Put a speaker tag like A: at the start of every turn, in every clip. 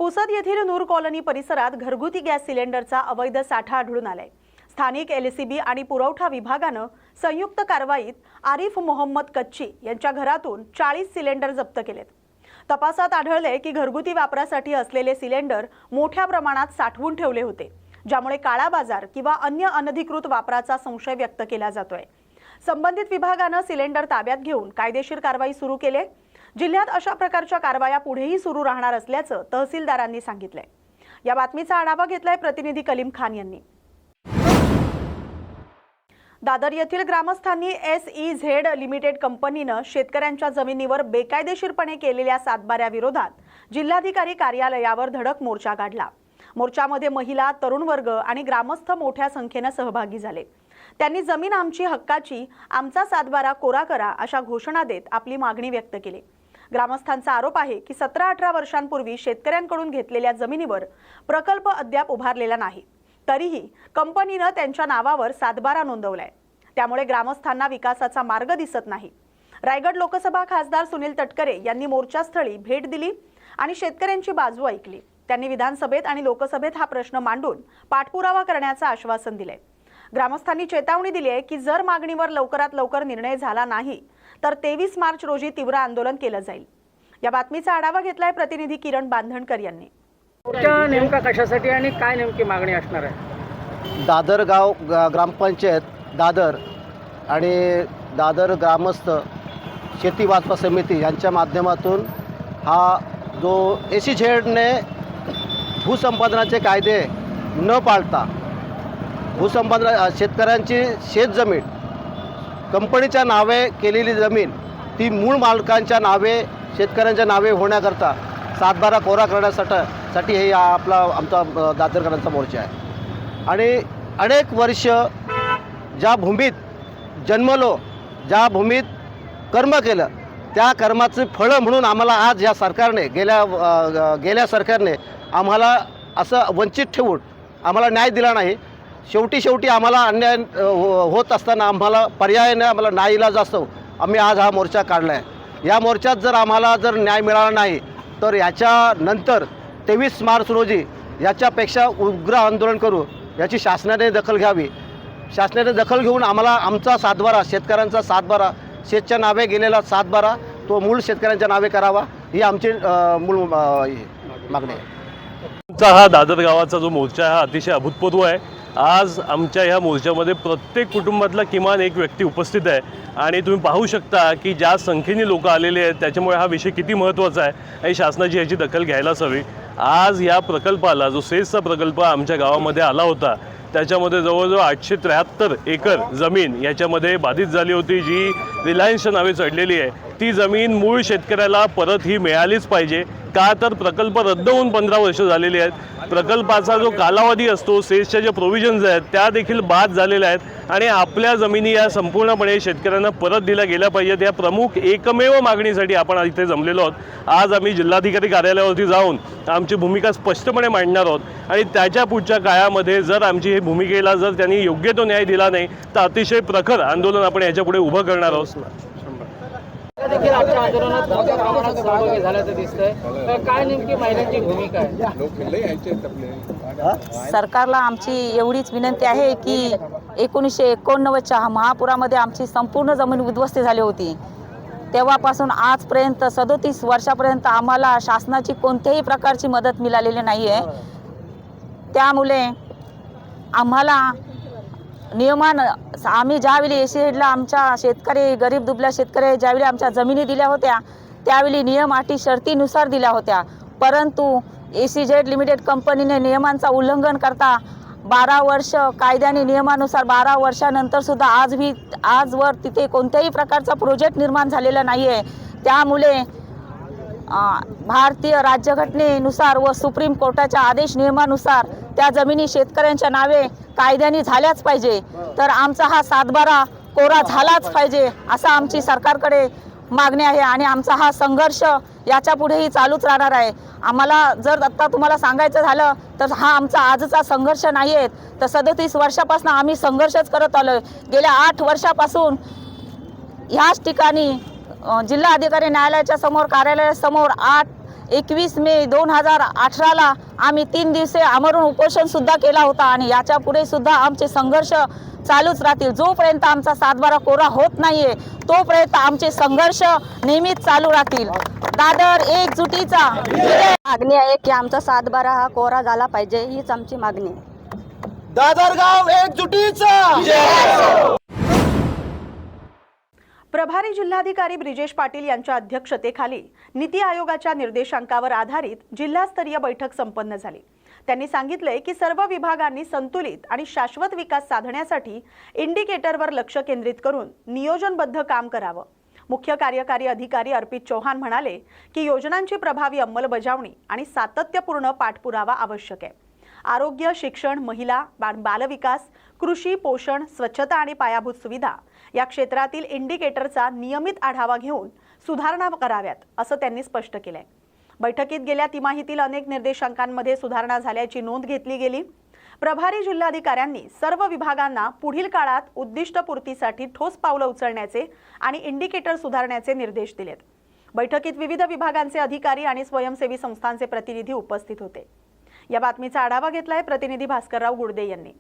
A: पुसद येथील नूर कॉलनी परिसरात घरगुती गॅस सिलेंडरचा अवैध साठा आढळून आलाय। स्थानिक एलसीबी आणि पुरवठा विभागानं संयुक्त कारवाईत आरिफ मोहम्मद कच्ची यांच्या घरातून 40 सिलेंडर जप्त केलेत। तपासात आढळले की घरगुती वापरासाठी असलेले सिलेंडर मोठ्या प्रमाणात साठवून ठेवले होते, ज्यामुळे काळा बाजार किंवा अन्य अनधिकृत वापराचा संशय व्यक्त केला जातोय। संबंधित विभागानं सिलेंडर ताब्यात घेऊन कायदेशीर कारवाई सुरू केली। जिल्ह्यात अशा प्रकारच्या कारवाया पुढेही सुरू राहणार असल्याचं तहसीलदारांनी सांगितलंय। या बातमीचा आढावा घेतलाय प्रतिनिधी कलीम खान यांनी। दादर येथील ग्रामस्थांनी SEZ लिमिटेड कंपनीनं शेतकऱ्यांच्या जमिनीवर बेकायदेशीरपणे केलेल्या सातबाऱ्याविरोधात जिल्हाधिकारी कार्यालयावर धडक मोर्चा काढला। मोर्चामध्ये महिला, तरुण वर्ग आणि ग्रामस्थ मोठ्या संख्येने सहभागी झाले। त्यांनी जमीन आमची हक्काची, आमचा सातबारा कोरा करा अशा घोषणा देत आपली मागणी व्यक्त केली। ग्रामस्थांचा आरोप आहे की 17-18 वर्षांपूर्वी शेतकऱ्यांकडून घेतलेल्या जमिनीवर प्रकल्प अद्याप उभारलेला नाही, तरीही कंपनीने त्यांच्या नावावर सातबारा नोंदवलाय। त्यामुळे ग्रामस्थांना विकासाचा मार्ग दिसत नाही। रायगड लोकसभा खासदार सुनील तटकरे यांनी मोर्चास्थळी भेट दिली आणि शेतकऱ्यांची बाजू ऐकली। त्यांनी विधानसभेत आणि लोकसभेत हा प्रश्न मांडून पाठपुरावा करण्याचं आश्वासन दिले। ग्रामस्थांनी चेतावणी दिली आहे की जर मागणीवर लवकरात लवकर निर्णय झाला नाही तर 23 मार्च रोजी तीव्र आंदोलन केलं जाईल। या बातमीचा आढावा घेतलाय प्रतिनिधी किरण बांधणकर यांनी।
B: नेमका कशासाठी आणि काय नेमकी मागणी असणार आहे?
C: दादर गाव ग्रामपंचायत दादर आणि दादर ग्रामस्थ शेती वाचवा समिती यांच्या माध्यमातून हा जो SEZने भूसंपादनाचे कायदे न पाळता भूसंपादन शेतकऱ्यांची शेतजमीन कंपनीच्या नावे केलेली जमीन ती मूळ मालकांच्या नावे शेतकऱ्यांच्या नावे होण्याकरता सातबारा कोरा करण्यासाठी हे आमचा दादरकरांचा मोर्चा आहे। आणि अनेक वर्ष ज्या भूमीत जन्मलो, ज्या भूमीत कर्म केलं, त्या कर्माचं फळं म्हणून आम्हाला आज या सरकारने गेल्या सरकारने आम्हाला असं वंचित ठेवून आम्हाला न्याय दिला नाही। शेवटी आम्हाला अन्याय होत असताना आम्हाला पर्यायाने आम्हाला नाईलाज असतो आम्ही आज हा मोर्चा काढला आहे। या मोर्चात जर आम्हाला न्याय मिळाला नाही तर याच्यानंतर 23 मार्च रोजी याच्यापेक्षा उग्र आंदोलन करू। याची शासनाने दखल घ्यावी। शासनाने दखल घेऊन आम्हाला आमचा सातबारा, शेतकऱ्यांचा सातबारा, शेतच्या नावे गेलेला सातबारा तो मूळ शेतकऱ्यांच्या नावे करावा, ही आमची मूळ मागणी आहे।
D: आमचा हा दादर गावाचा जो मोर्चा हा अतिशय अभूतपूर्व आहे। आज आमच्या ह्या मोर्चामध्ये प्रत्येक कुटुंबातला किमान एक व्यक्ती उपस्थित आहे आणि तुम्ही पाहू शकता की ज्या संख्येने लोक आलेले आहेत त्याच्यामुळे हा विषय किती महत्त्वाचा आहे आणि शासनाची याची दखल घ्यायलाच हवी। आज या प्रकल्पाला जो सेसचा प्रकल्प आमच्या गावामध्ये आला होता त्याच्यामध्ये जवळजवळ 873 एकर जमीन याच्यामध्ये बाधित झाली होती, जी रिलायन्सच्या नावे चढलेली आहे। ती जमीन मूळ शेतकऱ्याला परत ही मिळालीच पाहिजे। का तर प्रकल्प रद्द होऊन 15 वर्ष झालेली आहेत। प्रकल्पाचा जो कालावधी असतो, सेसच्या जे प्रोव्हिजन्स आहेत त्या देखील बाद झालेल्या आहेत आणि आपल्या जमिनी या संपूर्णपणे शेतकऱ्यांना परत दिल्या गेल्या पाहिजेत। या प्रमुख एकमेव मागणीसाठी आपण इथे जमलेलो आहोत। आज आम्ही जिल्हाधिकारी कार्यालयावरती जाऊन आमची भूमिका स्पष्टपणे मांडणार आहोत आणि त्याच्या पुढच्या काळामध्ये जर आमची ही भूमिकेला जर त्यांनी योग्य तो न्याय दिला नाही तर अतिशय प्रखर आंदोलन आपण याच्यापुढे उभं करणार आहोत।
B: देखील आजच्या आंदोलनात मोठ्या प्रमाणात सहभागी झाल्याचं दिसतंय, तर काय नेमकी महिलांची भूमिका आहे?
E: सरकारला आमची एवढीच विनंती आहे की 1989च्या महापुरामध्ये आमची संपूर्ण जमीन उद्ध्वस्त झाली होती। तेव्हापासून आजपर्यंत 37 वर्षापर्यंत आम्हाला शासनाची कोणत्याही प्रकारची मदत मिळालेली नाही आहे। त्यामुळे आम्हाला नियमानं आम्ही ज्यावेळी SEZला आमच्या शेतकरी गरीब दुबळ्या शेतकरी ज्यावेळी आमच्या जमिनी दिल्या होत्या त्यावेळी नियम अटी शर्तीनुसार दिल्या होत्या, परंतु SEZ लिमिटेड कंपनीने नियमांचा उल्लंघन करता 12 वर्ष कायद्याने नियमानुसार 12 वर्षानंतर सुद्धा आजवर तिथे कोणत्याही प्रकारचा प्रोजेक्ट निर्माण झालेला नाही आहे। त्यामुळे भारतीय राज्यघटनेनुसार व सुप्रीम कोर्टाच्या आदेश नियमानुसार त्या जमिनी शेतकऱ्यांच्या नावे कायद्याने झाल्याच पाहिजे। तर आमचा हा सातबारा कोरा झालाच पाहिजे असं आमची सरकारकडे मागणी आहे आणि आमचा हा संघर्ष याच्या पुढेही चालूच राहणार आहे। आम्हाला जर आता तुम्हाला सांगायचं झालं तर हा आमचा आजचा संघर्ष नाही आहे, तर 37 वर्षापासून आम्ही संघर्षच करत आलोय। गेल्या 8 वर्षापासून ह्याच ठिकाणी जिल्हा अधिकारी न्यायालयाच्या समोर कार्यालयासमोर 21 मे 2018ला आम्ही 3 दिवसे आमरण उपोषण सुद्धा केला होता आणि याच्या पुढे सुद्धा आमचे संघर्ष चालूच राहतील. जोपर्यंत आमचा 7/12 कोरा होत नाहीये तोपर्यंत आमचे संघर्ष नेहमीच चालू राहतील. दादर एकजुटीचा
F: मागणी आहे की आमचा 7/12 हा कोरा झाला पाहिजे, हीच आमची मागणी आहे.
C: दादरगाव एकजुटीचा.
A: प्रभारी जिल्हाधिकारी ब्रिजेश पाटील यांच्या अध्यक्षतेखाली नीती आयोगाच्या निर्देशांकावर आधारित जिल्हास्तरीय बैठक संपन्न झाली. त्यांनी सांगितले की सर्व विभागांनी संतुलित आणि शाश्वत विकास साधण्यासाठी इंडिकेटरवर लक्ष केंद्रित करून नियोजनबद्ध काम करावं. मुख्य कार्यकारी अधिकारी अर्पित चौहान म्हणाले की योजनांची प्रभावी अंमलबजावणी आणि सातत्यपूर्ण पाठपुरावा आवश्यक आहे. आरोग्य, शिक्षण, महिला, बालविकास, कृषी, पोषण, स्वच्छता आणि पायाभूत सुविधा या क्षेत्रातील इंडिकेटरचा नियमित आढावा घेऊन सुधारणा कराव्यात असं त्यांनी स्पष्ट केलंय. बैठकीत गेल्या तिमाहीतील अनेक निर्देशांकांमध्ये सुधारणा झाल्याची नोंद घेतली गेली. प्रभारी जिल्हाधिकाऱ्यांनी सर्व विभागांना पुढील काळात उद्दिष्टपूर्तीसाठी ठोस पावलं उचलण्याचे आणि इंडिकेटर सुधारण्याचे निर्देश दिलेत. बैठकीत विविध विभागांचे अधिकारी आणि स्वयंसेवी संस्थांचे प्रतिनिधी उपस्थित होते. या बातमीचा आढावा घेतलाय प्रतिनिधी भास्करराव गुडदे यांनी.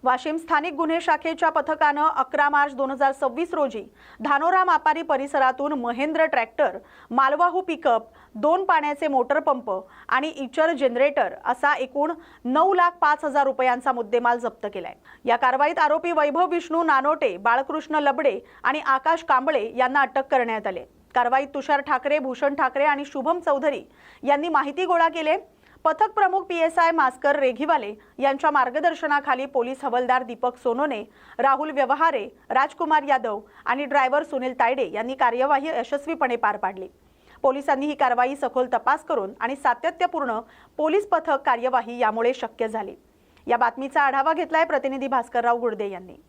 A: वाशिम स्थानिक गुन्हे शाखेच्या पथकानं 11 मार्च 2026 रोजी धानोरा मापारी परिसरातून महेंद्र ट्रॅक्टर, मालवाहू पिकअप, 2 पाण्याचे मोटर पंप आणि इचर जनरेटर असा एकूण 9,05,000 रुपयांचा मुद्देमाल जप्त केलाय. या कारवाईत आरोपी वैभव विष्णू नानोटे, बाळकृष्ण लबडे आणि आकाश कांबळे यांना अटक करण्यात आले. कारवाईत तुषार ठाकरे, भूषण ठाकरे आणि शुभम चौधरी यांनी माहिती गोळा केली. पथक प्रमुख PSI मास्कर रेघीवाले यांच्या मार्गदर्शनाखाली पोलीस हवालदार दीपक सोनोने, राहुल व्यवहारे, राजकुमार यादव आणि ड्रायव्हर सुनील तायडे यांनी कार्यवाही यशस्वीपणे पार पाडली. पोलिसांनी ही कारवाई सखोल तपास करून आणि सातत्यपूर्ण पोलीस पथक कार्यवाही यामुळे शक्य झाली. या बातमीचा आढावा घेतलाय प्रतिनिधी भास्करराव गुडदे यांनी.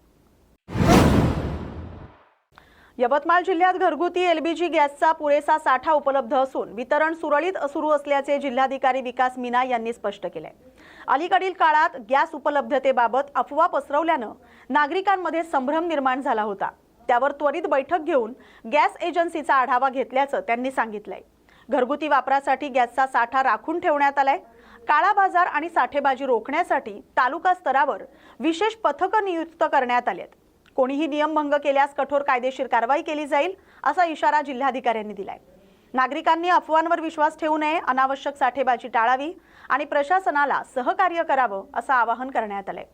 A: यवतमाळ जिल्ह्यात घरगुती LPG गॅसचा पुरेसा साठा उपलब्ध असून वितरण सुरळीत सुरू असल्याचे जिल्हाधिकारी विकास मीना यांनी स्पष्ट केले. अलीकडील काळात गॅस उपलब्धतेबाबत अफवा पसरवल्यानं नागरिकांमध्ये संभ्रम निर्माण झाला होता. त्यावर त्वरित बैठक घेऊन गॅस एजन्सीचा आढावा घेतल्याचं त्यांनी सांगितलंय. घरगुती वापरासाठी गॅसचा साठा राखून ठेवण्यात आलाय. काळा बाजार आणि साठेबाजी रोखण्यासाठी तालुका स्तरावर विशेष पथकं नियुक्त करण्यात आलेत. कोणीही नियमभंग केल्यास कठोर कायदेशीर कारवाई केली जाईल असा इशारा जिल्हाधिकाऱ्यांनी दिलाय. नागरिकांनी अफवांवर विश्वास ठेवू नये, अनावश्यक साठेबाजी टाळावी आणि प्रशासनाला सहकार्य करावं असं आवाहन करण्यात आलंय.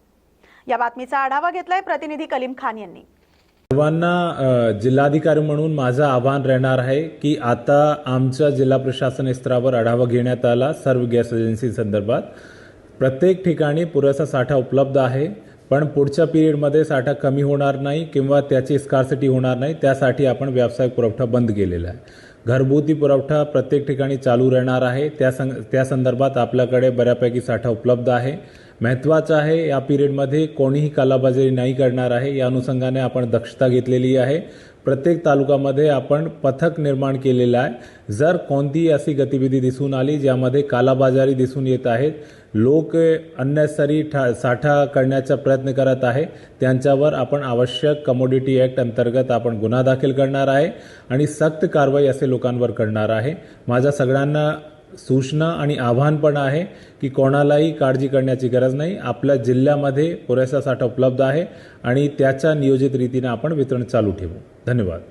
A: या बातमीचा आढावा घेतलाय प्रतिनिधी कलीम खान यांनी.
G: सर्वांना जिल्हाधिकारी म्हणून माझं आवाहन राहणार आहे की आता आमच्या जिल्हा प्रशासन स्तरावर आढावा घेण्यात आला. सर्व गॅस एजन्सी संदर्भात प्रत्येक ठिकाणी पुरेसा साठा उपलब्ध आहे, पण पुढच्या पिरियडमध्ये साठा कमी होणार नाही किंवा त्याची स्कार्सिटी होणार नाही. त्यासाठी आपण व्यावसायिक पुरवठा बंद केलेला आहे. घरगुती पुरवठा प्रत्येक ठिकाणी चालू राहणार आहे. त्या संदर्भात आपल्याकडे बऱ्यापैकी साठा उपलब्ध आहे. महत्त्वाचं आहे या पिरियडमध्ये कोणीही कालाबाजारी नाही करणार आहे. या अनुषंगाने आपण दक्षता घेतलेली आहे. प्रत्येक तालुक्यामध्ये आपण पथक निर्माण केलेलं आहे. जर कोणतीही अशी गतिविधी दिसून आली ज्यामध्ये कालाबाजारी दिसून येत आहेत, लोक अननेसरी साठा करण्याचा प्रयत्न करत आहे, त्यांच्यावर आपण आवश्यक कमोडिटी ॲक्ट अंतर्गत आपण गुन्हा दाखल करणार आहे आणि सक्त कारवाई असे लोकांवर करणार आहे. माझ्या सगळ्यांना सूचना आणि आव्हान पण आहे की कोणालाही काळजी करण्याची गरज नाही. आपल्या जिल्ह्यामध्ये पुरेसा साठा उपलब्ध आहे आणि त्याच्या नियोजित रीतीने आपण वितरण चालू ठेवू. धन्यवाद.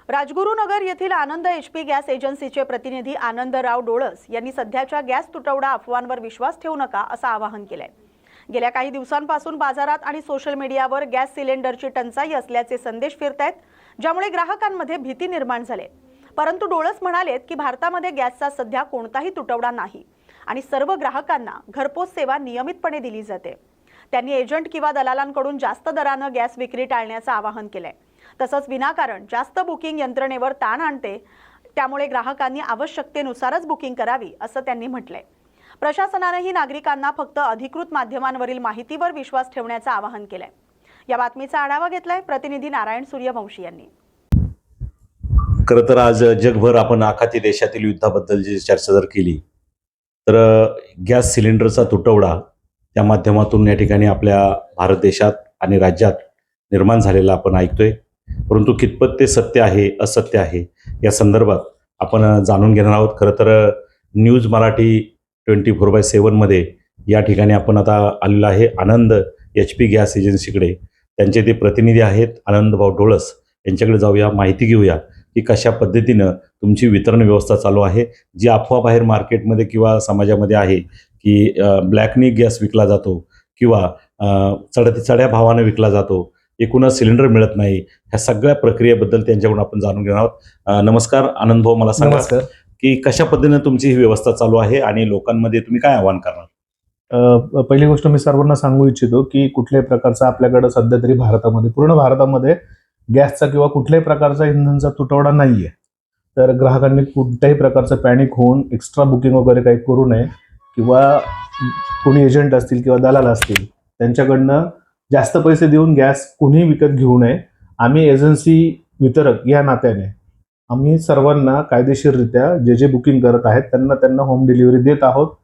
A: राजगुरुनगर येथील आनंद HP गॅस एजन्सीचे प्रतिनिधी आनंदराव डोळस यांनी सध्याच्या गॅस तुटवडा अफवांवर विश्वास ठेवू नका असं आवाहन केलंय. गेल्या काही दिवसांपासून बाजारात आणि सोशल मीडियावर गॅस सिलेंडरची टंचाई असल्याचे संदेश फिरतायत, ज्यामुळे ग्राहकांमध्ये भीती निर्माण झाली. परंतु डोळस म्हणालेत की भारतामध्ये गॅसचा सध्या कोणताही तुटवडा नाही आणि सर्व ग्राहकांना घरपोच सेवा नियमितपणे दिली जाते. त्यांनी एजंट किंवा दलालांकडून जास्त दरानं गॅस विक्री टाळण्याचं आवाहन केलंय. तसंच विनाकारण जास्त बुकिंग यंत्रणेवर ताण आणते, त्यामुळे ग्राहकांनी आवश्यकतेनुसारच बुकिंग करावी असं त्यांनी म्हटलंय. प्रशासनानेही नागरिकांना फक्त अधिकृत माध्यमांवरील माहितीवर विश्वास ठेवण्याचं आवाहन केलंय. या बातमीचा आढावा घेतलाय प्रतिनिधी नारायण सूर्यवंशी यांनी.
H: खरं तर आज जगभर आपण आखाती देशातील युद्धाबद्दल जी चर्चा जर केली तर गॅस सिलेंडरचा तुटवडा त्या माध्यमातून या ठिकाणी आपल्या भारत देशात आणि राज्यात निर्माण झालेला आपण ऐकतोय. परंतु कितपत ते सत्य आहे असत्य आहे या संदर्भात आपण जाणून घेणार आहोत. खरं तर न्यूज मराठी 24/7 या ठिकाणी आपण आता आलेलो आहे आनंद HP गॅस एजन्सीकडे. त्यांचे ते प्रतिनिधी आहेत आनंदभाऊ डोळस, यांच्याकडे जाऊया, माहिती घेऊया की कशा पद्धतीनं तुमची वितरण व्यवस्था चालू आहे. जी अफवा बाहेर मार्केटमध्ये किंवा समाजामध्ये आहे की ब्लॅकनी गॅस विकला जातो किंवा चढ्या भावानं विकला जातो, एकूणच सिलेंडर मिळत नाही, ह्या सगळ्या प्रक्रियेबद्दल त्यांच्याकडून आपण जाणून घेणार आहोत. नमस्कार आनंदभाऊ, मला सांगा की कशा पद्धतीनं तुमची ही व्यवस्था चालू आहे आणि लोकांमध्ये तुम्ही काय आवाहन करणार?
I: पहिली गोष्ट मी सर्वांना सांगू इच्छितो की कुठल्याही प्रकारचा आपल्याकडे सध्या तरी भारतामध्ये, पूर्ण भारतामध्ये गॅसचा किंवा कुठल्याही प्रकारचा इंधनचा तुटवडा नाहीये. तर ग्राहकांनी कुठल्याही प्रकारचं पॅनिक होऊन एक्स्ट्रा बुकिंग वगैरे काही करू नये किंवा कोणी एजंट असतील किंवा दलाल असतील त्यांच्याकडनं जास्त पैसे देऊन गॅस कोणीही विकत घेऊ नये. आम्ही एजन्सी वितरक या नात्याने आम्ही सर्वांना कायदेशीररित्या जे बुकिंग करत आहेत त्यांना होम डिलिव्हरी देत आहोत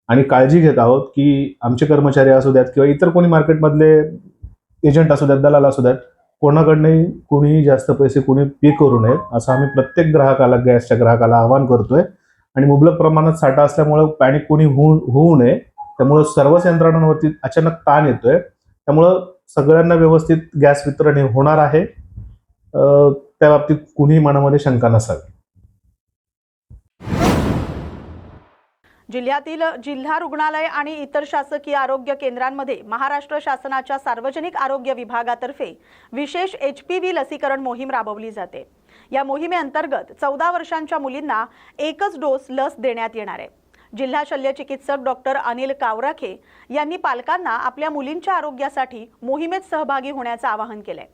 I: आणि काळजी घेत आहोत की आमचे कर्मचारी असू द्यात किंवा इतर कोणी मार्केटमधले एजंट असू द्यात, दलाल असू द्यात, कोणाकडनंही कोणीही जास्त पैसे कोणी पे करू नयेत असं आम्ही प्रत्येक ग्राहकाला, गॅसच्या ग्राहकाला आवाहन करतोय. आणि मुबलक प्रमाणात साठा असल्यामुळे पॅनिक कोणी होऊ नये, त्यामुळं सर्वच यंत्रणांवरती अचानक ताण येतोय. त्यामुळं सगळ्यांना व्यवस्थित गॅस वितरण हे होणार आहे, त्या बाबतीत कुणीही मनामध्ये शंका नसावी.
A: जिल्ह्यातील जिल्हा रुग्णालय आणि इतर शासकीय आरोग्य केंद्रांमध्ये महाराष्ट्र शासनाच्या सार्वजनिक आरोग्य विभागातर्फे विशेष HPV लसीकरण मोहीम राबवली जाते. या मोहिमेअंतर्गत 14 वर्षांच्या मुलींना एकच डोस लस देण्यात येणार आहे. जिल्हा शल्य चिकित्सक डॉक्टर अनिल कावराखे यांनी पालकांना आपल्या मुलींच्या आरोग्यासाठी मोहिमेत सहभागी होण्याचं आवाहन केलंय.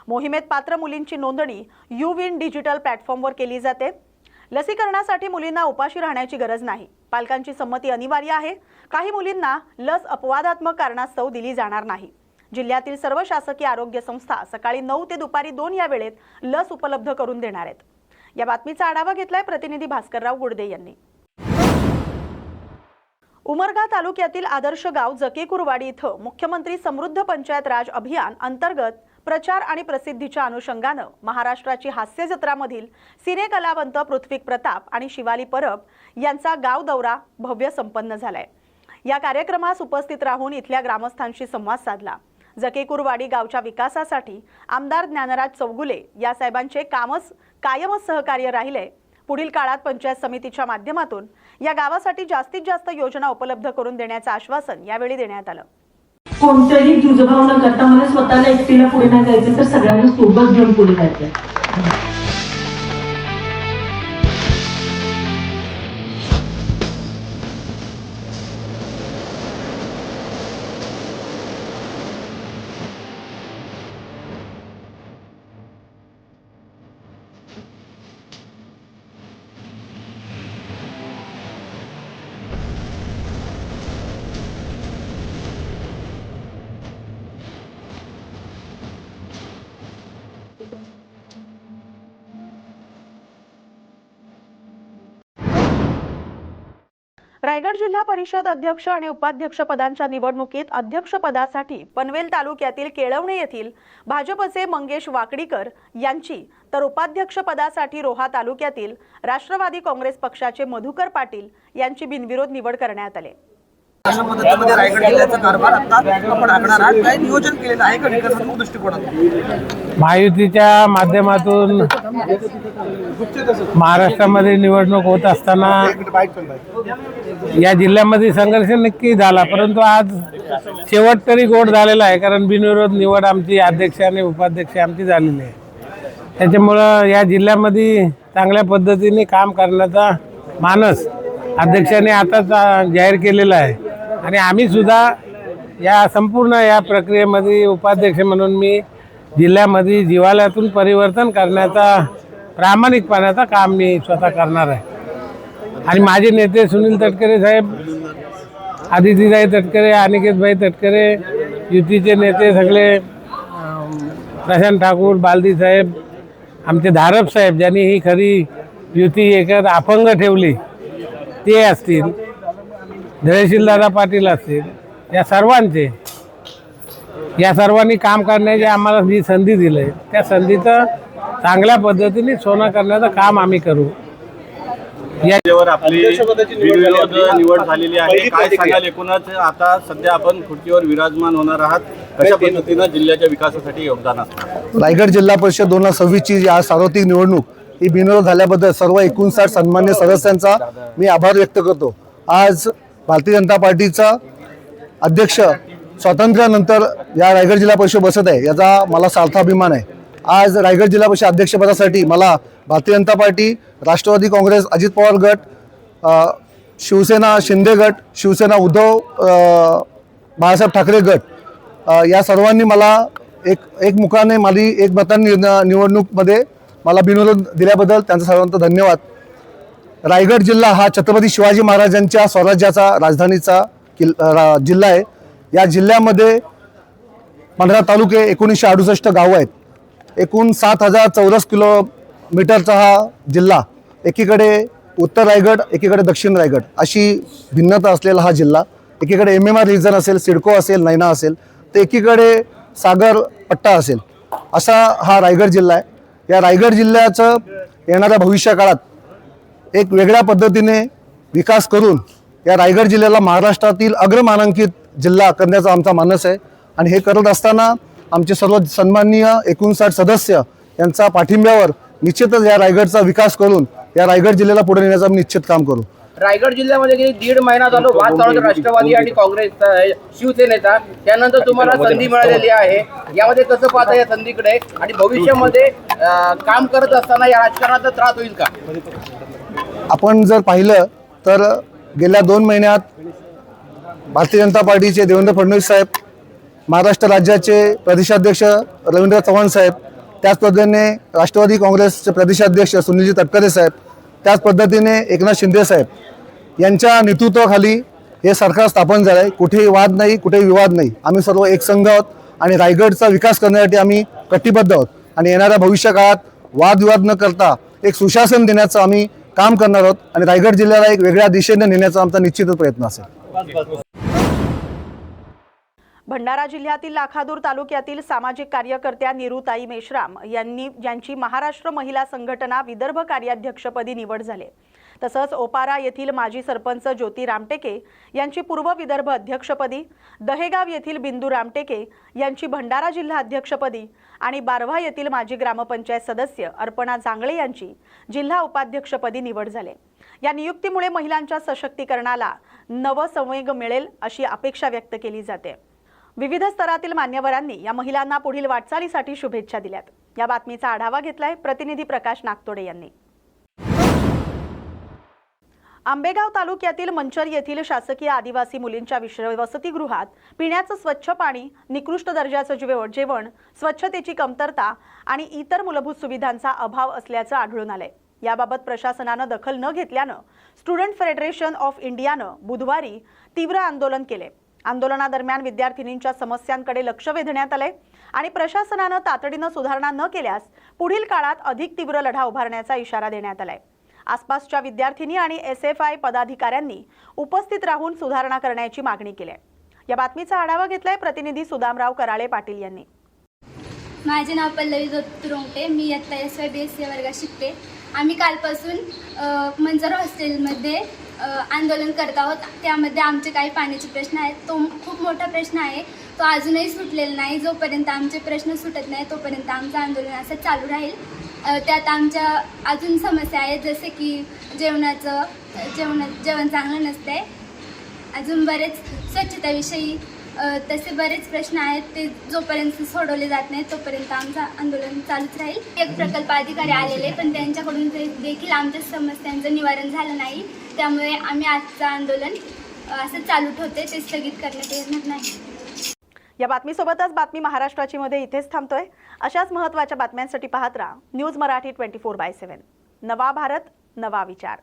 A: मोहिमेत पात्र मुलींची नोंदणी UWIN डिजिटल प्लॅटफॉर्मवर केली जाते. लसीकरणासाठी मुलींना उपाशी राहण्याची गरज नाही. पालकांची संमती अनिवार्य आहे. काही मुलींना लस अपवादात्मक कारणास्तव दिली जाणार नाही. जिल्ह्यातील सर्व शासकीय आरोग्य संस्था सकाळी 9 ते दुपारी 2 या वेळेत लस उपलब्ध करून देणार आहेत. या बातमीचा आढावा घेतलाय प्रतिनिधी भास्करराव गुडदे यांनी. उमरगा तालुक्यातील आदर्श गाव जकेकुरवाडी इथं मुख्यमंत्री समृद्ध पंचायत राज अभियान अंतर्गत प्रचार आणि प्रसिद्धीच्या अनुषंगानं महाराष्ट्राची हास्य जत्रामधील सिने कलावंत पृथ्वीक प्रताप आणि शिवाली परब यांचा गाव दौरा भव्य संपन्न झालाय. या कार्यक्रमास उपस्थित राहून इथल्या ग्रामस्थांशी संवाद साधला. जकेकुरवाडी गावच्या विकासासाठी आमदार ज्ञानराज चौगुले या साहेबांचे कायमच सहकार्य राहिले. पुढील काळात पंचायत समितीच्या माध्यमातून या गावासाठी जास्तीत जास्त योजना उपलब्ध करून देण्याचं आश्वासन यावेळी देण्यात आलं.
J: कोणतंही दुजभाव न करता मला स्वतःला एकटीला पुढे नाही जायचं तर सगळ्यांना सोबत घेऊन पुढे जायचं.
A: रायगड जिल्हा परिषद अध्यक्ष आणि उपाध्यक्ष पदांच्या निवडणुकीत अध्यक्षपदासाठी पनवेल तालुक्यातील केळवणे येथील भाजपचे मंगेश वाकडीकर यांची तर उपाध्यक्ष पदासाठी रोहा तालुक्यातील राष्ट्रवादी काँग्रेस पक्षाचे मधुकर पाटील यांची बिनविरोध निवड करण्यात आली.
K: अशा पद्धतीमध्ये रायगड जिल्ह्याचा कारभार आता आपण आखणार आहात. काय नियोजन केलेलं आहे का विकासात्मक दृष्टिकोनातून?
L: महायुतीच्या माध्यमातून महाराष्ट्रामध्ये निवडणूक होत असताना या जिल्ह्यामध्ये संघर्ष नक्की झाला, परंतु आज शेवट तरी गोड झालेला आहे. कारण बिनविरोध निवड आमची अध्यक्ष आणि उपाध्यक्ष आमची झालेली आहे. त्याच्यामुळं या जिल्ह्यामध्ये चांगल्या पद्धतीने काम करण्याचा मानस अध्यक्षांनी आताच जाहीर केलेला आहे आणि आम्ही सुद्धा या संपूर्ण या प्रक्रियेमध्ये उपाध्यक्ष म्हणून मी जिल्ह्यामध्ये जिव्हाळ्यातून परिवर्तन करण्याचा प्रामाणिकपणाचं काम मी स्वतः करणार आहे. आणि माझे नेते सुनील तटकरे साहेब, आदितीताई तटकरे, अनिकेतभाई तटकरे, युतीचे नेते सगळे, प्रशांत ठाकूर, बालदी साहेब, आमचे धारप साहेब ज्यांनी ही खरी युती एकत्र अपंग ठेवली ते असतील, धैर्यशीलदादा पाटील असतील, या सर्वांचे या सर्वांनी काम करण्याची आम्हाला जी संधी दिली त्या संधीचं चांगल्या पद्धतीने सोनं करण्याचं काम आम्ही करू.
M: आपली बिनविरोध निवड झालेली आहे. काय सांगाल एकूणच आता सध्या आपण खुर्चीवर विराजमान होणार आहात, कशा पद्धतीनं जिल्ह्याच्या विकासासाठी योगदान असणार?
C: रायगड जिल्हा परिषद 2026ची या सार्वत्रिक निवडणूक ही बिनविरोध झाल्याबद्दल सर्व 59 सन्मान्य सदस्यांचा मी आभार व्यक्त करतो. आज भारतीय जनता पार्टीचा अध्यक्ष स्वातंत्र्यानंतर या रायगड जिल्हा परिषद बसत आहे, याचा मला सार्थ अभिमान आहे. आज रायगड जिल्हा परिषद अध्यक्षपदासाठी मला भारतीय जनता पार्टी, राष्ट्रवादी काँग्रेस अजित पवार गट, शिवसेना शिंदे गट, शिवसेना उद्धव बाळासाहेब ठाकरे गट या सर्वांनी मला एक मुखाने माझी एक मतांनी निवडणूकमध्ये मला बिनविरोध दिल्याबद्दल त्यांचा सर्वांचा धन्यवाद. रायगड जिल्हा हा छत्रपती शिवाजी महाराजांच्या स्वराज्याचा राजधानीचा जिल्हा आहे. या जिल्ह्यामध्ये 15 तालुके, 1968 गावं आहेत. एकूण 7,000 चौरस किलोमीटरचा हा जिल्हा, एकीकडे उत्तर रायगड, एकीकडे दक्षिण रायगड अशी भिन्नता असलेला हा जिल्हा. एकीकडे MMR रिजन असेल, सिडको असेल, नैना असेल, तर एकीकडे सागर पट्टा असेल, असा हा रायगड जिल्हा आहे. या रायगड जिल्ह्याचं येणाऱ्या भविष्य काळात एक वेगळ्या पद्धतीने विकास करून या रायगड जिल्ह्याला महाराष्ट्रातील अग्रमानांकित जिल्हा करण्याचा आमचा मानस आहे. आणि हे करत असताना आमचे सर्व सन्माननीय 59 सदस्य यांचा पाठिंब्यावर निश्चितच या रायगडचा विकास करून या रायगड जिल्ह्याला पुढे नेण्याचं आम्ही निश्चित काम करू.
B: रायगड जिल्ह्यामध्ये गेली 1.5 महिना झालो वाद चालू होता राष्ट्रवादी आणि काँग्रेसचा, शिवसेनेचा. त्यानंतर तुम्हाला संधी मिळालेली आहे. यामध्ये कसं पाहता या संधीकडे आणि भविष्यामध्ये काम करत असताना या राजकारणाचा त्रास होईल का?
C: आपण जर पाहिलं तर गेल्या 2 महिन्यात भारतीय जनता पार्टीचे देवेंद्र फडणवीस साहेब, महाराष्ट्र राज्याचे प्रदेशाध्यक्ष रवींद्र चव्हाण साहेब, त्याच पद्धतीने राष्ट्रवादी काँग्रेसचे प्रदेशाध्यक्ष सुनीलजी तटकरे साहेब, त्याच पद्धतीने एकनाथ शिंदे साहेब यांच्या नेतृत्वाखाली हे सरकार स्थापन झालं आहे. कुठेही वाद नाही, कुठेही विवाद नाही. आम्ही सर्व एक संघ आहोत आणि रायगडचा विकास करण्यासाठी आम्ही कटिबद्ध आहोत. आणि येणाऱ्या भविष्य काळात वादविवाद न करता एक सुशासन देण्याचं आम्ही काम करणार आहोत आणि रायगड जिल्ह्याला एक वेगळ्या दिशेने नेण्याचा आमचा निश्चितच प्रयत्न असेल.
A: भंडारा जिल्ह्यातील लाखादूर तालुक्यातील सामाजिक कार्यकर्त्या निरुताई मेश्राम यांची महाराष्ट्र महिला संघटना विदर्भ कार्याध्यक्षपदी निवड झाली. तसंच ओपारा येथील माजी सरपंच ज्योती रामटेके यांची पूर्व विदर्भ अध्यक्षपदी, दहेगाव येथील बिंदू रामटेके यांची भंडारा जिल्हा अध्यक्षपदी आणि बारव्हा येथील माजी ग्रामपंचायत सदस्य अर्पणा जांगळे यांची जिल्हा उपाध्यक्षपदी निवड झाली. या नियुक्तीमुळे महिलांच्या सशक्तीकरणाला नवसंवेग मिळेल अशी अपेक्षा व्यक्त केली जाते. विविध स्तरातील मान्यवरांनी या महिलांना पुढील वाटचालीसाठी शुभेच्छा दिल्यात. या बातमीचा आढावा घेतलाय प्रतिनिधी प्रकाश नागतोडे यांनी. आंबेगाव तालुक्यातील मंचर येथील शासकीय आदिवासी मुलींच्या वसतिगृहात पिण्याचं स्वच्छ पाणी, निकृष्ट दर्जाचं जेवण, स्वच्छतेची कमतरता आणि इतर मूलभूत सुविधांचा अभाव असल्याचं आढळून आलंय. याबाबत प्रशासनानं दखल न घेतल्यानं स्टुडंट फेडरेशन ऑफ इंडियानं बुधवारी तीव्र आंदोलन केले. आंदोलनादरम्यान विद्यार्थिनींच्या समस्यांकडे लक्ष वेधण्यात आले आणि प्रशासनानं तातडीनं सुधारणा न केल्यास पुढील काळात अधिक तीव्र लढा उभारण्याचा इशारा देण्यात आलाय. आसपासच्या विद्यार्थिनी आणि SFI पदाधिकाऱ्यांनी उपस्थित राहून सुधारणा करण्याची मागणी केली. या बातमीचा आढावा घेतलाय प्रतिनिधी सुदामराव कराळे पाटील यांनी.
N: माझे नाव पल्लवी जोतुरोंगटे, मी इयत्ता SY BSc वर्गात शिकते. आम्ही कालपासून मंजर हॉस्टेलमध्ये आंदोलन करत आहोत. त्यामध्ये आमचे काही पाण्याचे प्रश्न आहेत. तो खूप मोठा प्रश्न आहे, तो अजूनही सुटलेला नाही. जोपर्यंत आमचे प्रश्न सुटत नाही तोपर्यंत आमचं आंदोलन असं चालू राहील. त्यात आमच्या अजून समस्या आहेत, जसे की जेवण चांगलं नसते, अजून बरेच स्वच्छतेविषयी तसे बरेच प्रश्न आहेत. ते जोपर्यंत सोडवले जात नाही तोपर्यंत आमचं आंदोलन चालूच राहील. एक प्रकल्प अधिकारी आलेले, पण त्यांच्याकडून देखील आमच्या समस्यांचं निवारण झालं नाही. त्यामुळे आम्ही आजचं आंदोलन असं चालू ठेवते, ते स्थगित करण्यात येणार नाही.
A: या बातमीसोबतच बातमी महाराष्ट्राची मध्ये इथेच थांबतोय. अशाच महत्त्वाच्या बातम्यांसाठी पाहत राहा न्यूज मराठी 24/7. नवा भारत, नवा विचार.